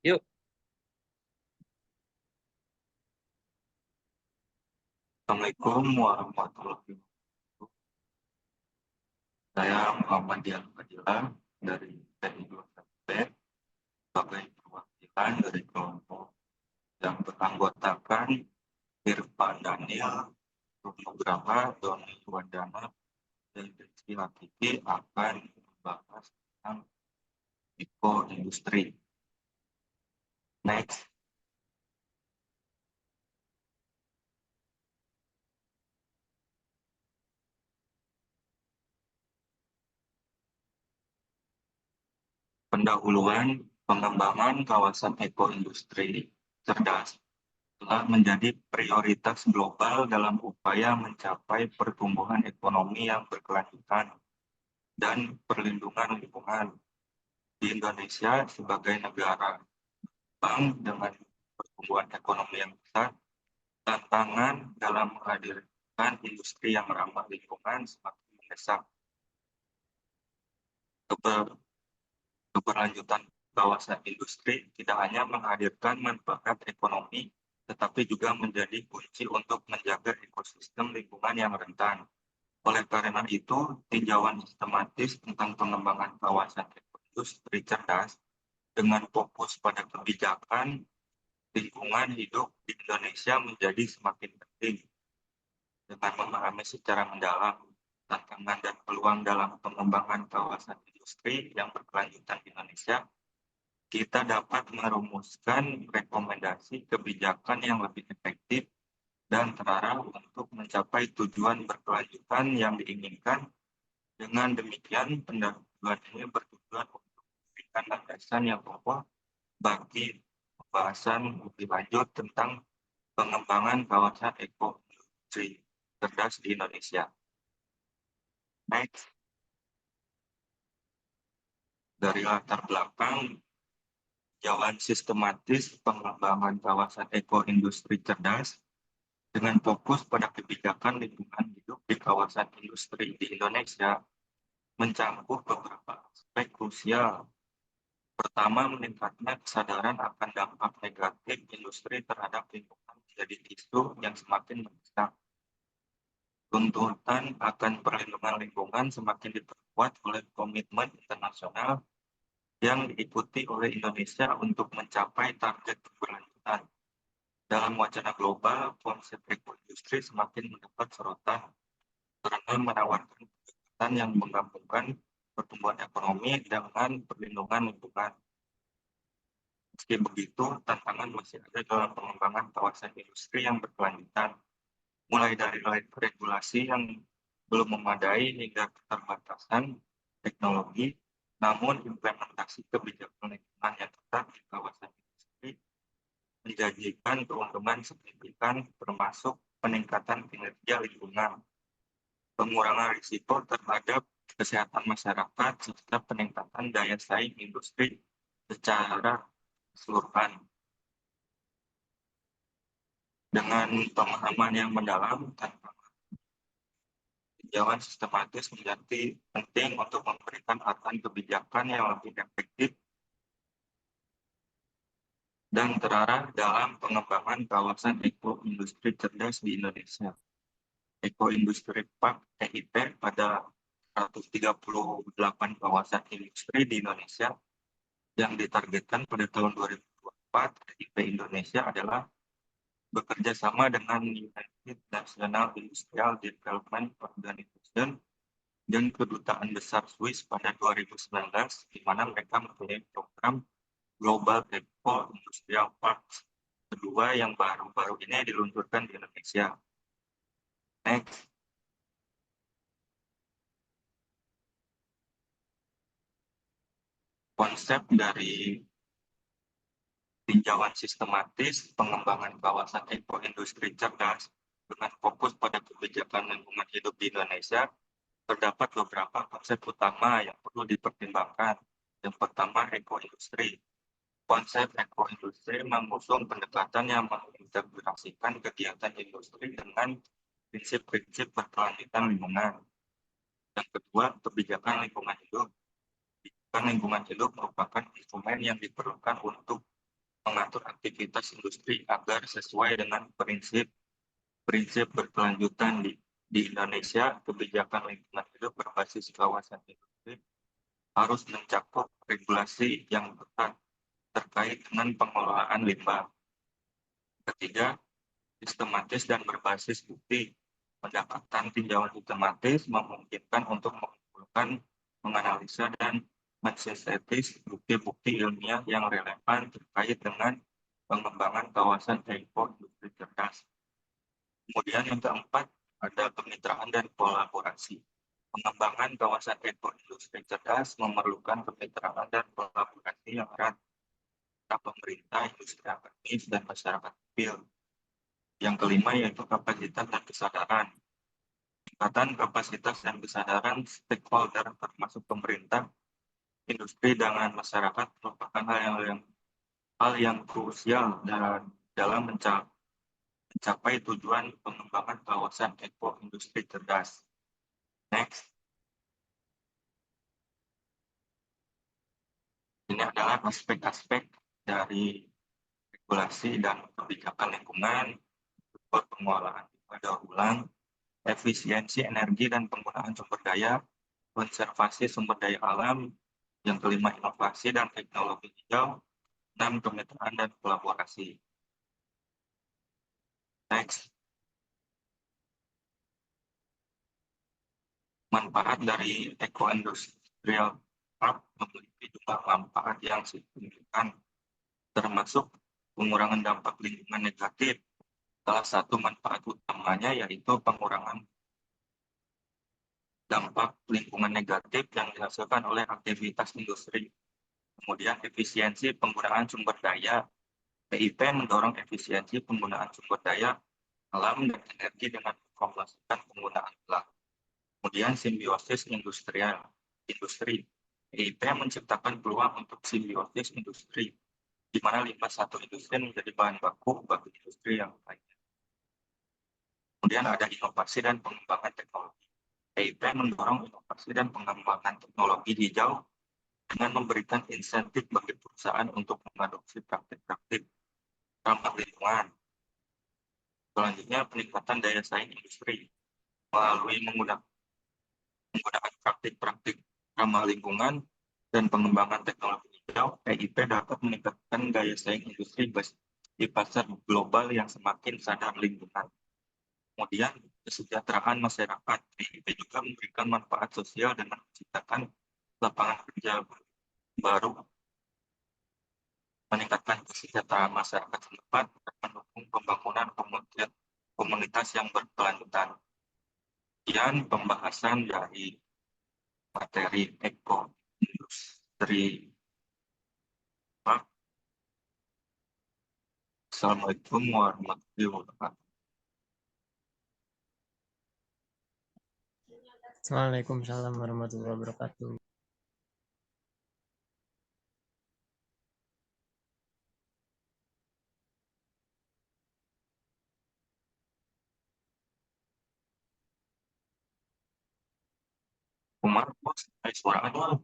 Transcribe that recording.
Yuk, Assalamualaikum warahmatullahi wabarakatuh. Saya Muhammad Dian Fadilah dari TI21B sebagai perwakilan dari kelompok yang beranggotakan Irfan Daniel, Nugraha, Doni Wardana, dan Rizky Hakiki akan membahas tentang ekoindustri. Next, pendahuluan pengembangan kawasan ekoindustri cerdas telah menjadi prioritas global dalam upaya mencapai pertumbuhan ekonomi yang berkelanjutan dan perlindungan lingkungan. Di Indonesia sebagai negara bank dengan pertumbuhan ekonomi yang besar, tantangan dalam menghadirkan industri yang ramah lingkungan semakin mendesak. Keberlanjutan kawasan industri tidak hanya menghadirkan manfaat ekonomi, tetapi juga menjadi kunci untuk menjaga ekosistem lingkungan yang rentan. Oleh karena itu, tinjauan sistematis tentang pengembangan kawasan industri cerdas dengan fokus pada kebijakan lingkungan hidup di Indonesia menjadi semakin penting. Dengan memahami secara mendalam tantangan dan peluang dalam pengembangan kawasan industri yang berkelanjutan di Indonesia, kita dapat merumuskan rekomendasi kebijakan yang lebih efektif dan terarah untuk mencapai tujuan berkelanjutan yang diinginkan. Dengan demikian, pendahuluan ini bertujuan untuk memberikan landasan yang kokoh bagi pembahasan lebih lanjut tentang pengembangan kawasan ekoindustri cerdas di Indonesia. Next, dari latar belakang jalan sistematis pengembangan kawasan ekoindustri cerdas dengan fokus pada kebijakan lingkungan hidup di kawasan industri di Indonesia mencakup beberapa aspek krusial. Pertama, meningkatnya kesadaran akan dampak negatif industri terhadap lingkungan menjadi isu yang semakin mendesak. Tuntutan akan perlindungan lingkungan semakin diperkuat oleh komitmen internasional yang diikuti oleh Indonesia untuk mencapai target keberlanjutan. Dalam wacana global, konsep ekoindustri semakin mendapat sorotan karena menawarkan pendekatan yang menggabungkan pertumbuhan ekonomi dengan perlindungan lingkungan. Meski begitu, tantangan masih ada dalam pengembangan kawasan industri yang berkelanjutan, mulai dari regulasi yang belum memadai hingga keterbatasan teknologi, namun implementasi kebijakan lingkungan yang ketat di kawasan industri menjanjikan keuntungan signifikan termasuk peningkatan kinerja lingkungan, pengurangan risiko terhadap kesehatan masyarakat, serta peningkatan daya saing industri secara keseluruhan. Dengan pemahaman yang mendalam, tinjauan sistematis menjadi penting untuk memberikan arahan kebijakan yang lebih efektif dan terarah dalam pengembangan kawasan ekoindustri cerdas di Indonesia. Ekoindustri Park EIP pada 138 kawasan industri di Indonesia yang ditargetkan pada tahun 2024. EIP Indonesia adalah bekerja sama dengan United National Industrial Development Organization dan Kedutaan Besar Swiss pada 2019, di mana mereka mempunyai program Global Eco Industrial Parks kedua yang baru-baru ini diluncurkan di Indonesia. Next, konsep dari tinjauan sistematis pengembangan kawasan ekoindustri cerdas dengan fokus pada kebijakan lingkungan hidup di Indonesia, terdapat beberapa konsep utama yang perlu dipertimbangkan. Yang pertama, ekoindustri. Konsep ekoindustri mengusung pendekatan yang mengintegrasikan kegiatan industri dengan prinsip-prinsip berkelanjutan lingkungan. Yang kedua, kebijakan lingkungan hidup. Kebijakan lingkungan hidup merupakan instrumen yang diperlukan untuk mengatur aktivitas industri agar sesuai dengan prinsip berkelanjutan di Indonesia. Kebijakan lingkungan hidup berbasis kawasan industri harus mencakup regulasi yang ketat terkait dengan pengelolaan limbah. Ketiga, sistematis dan berbasis bukti. Pendekatan tinjauan sistematis memungkinkan untuk mengumpulkan, menganalisa, dan mensintetis bukti-bukti ilmiah yang relevan terkait dengan pengembangan kawasan industri cerdas. Kemudian yang keempat, ada kemitraan dan kolaborasi. Pengembangan kawasan industri cerdas memerlukan kemitraan dan kolaborasi yang erat antara pemerintah, industri akademis, dan masyarakat sipil. Yang kelima yaitu kapasitas dan kesadaran. Tingkatan kapasitas dan kesadaran stakeholder termasuk pemerintah, industri, dengan masyarakat merupakan hal yang krusial dalam mencapai tujuan pengembangan kawasan industri cerdas. Next, ini adalah aspek-aspek dari regulasi dan kebijakan lingkungan, pengelolaan daur ulang, efisiensi energi dan penggunaan sumber daya, konservasi sumber daya alam, yang kelima inovasi dan teknologi hijau, 6 kemitraan dan kolaborasi. Next, manfaat dari eco-industrial park memiliki jumlah manfaat yang signifikan, termasuk pengurangan dampak lingkungan negatif. Salah satu manfaat utamanya yaitu pengurangan dampak lingkungan negatif yang dihasilkan oleh aktivitas industri. Kemudian efisiensi penggunaan sumber daya. PIP mendorong efisiensi penggunaan sumber daya alam dan energi dengan mempromosikan penggunaan ulang. Kemudian simbiosis industri. PIP menciptakan peluang untuk simbiosis industri, di mana limbah satu industri menjadi bahan baku bagi industri yang lainnya. Kemudian ada inovasi dan pengembangan teknologi. PIP mendorong inovasi dan pengembangan teknologi hijau dengan memberikan insentif bagi perusahaan untuk mengadopsi praktik-praktik ramah lingkungan. Selanjutnya, peningkatan daya saing industri melalui menggunakan praktik-praktik ramah lingkungan dan pengembangan teknologi hijau. PIP dapat meningkatkan daya saing industri di pasar global yang semakin sadar lingkungan. Kemudian, kesejahteraan masyarakat. PIP juga memberikan manfaat sosial dengan menciptakan lapangan kerja baru, meningkatkan kesejahteraan masyarakat setempat, dan mendukung pembangunan komunitas yang berkelanjutan. Sekian pembahasan dari materi eco-industri. Assalamualaikum warahmatullahi wabarakatuh. Waalaikumsalam warahmatullahi wabarakatuh. Umar, bos, suara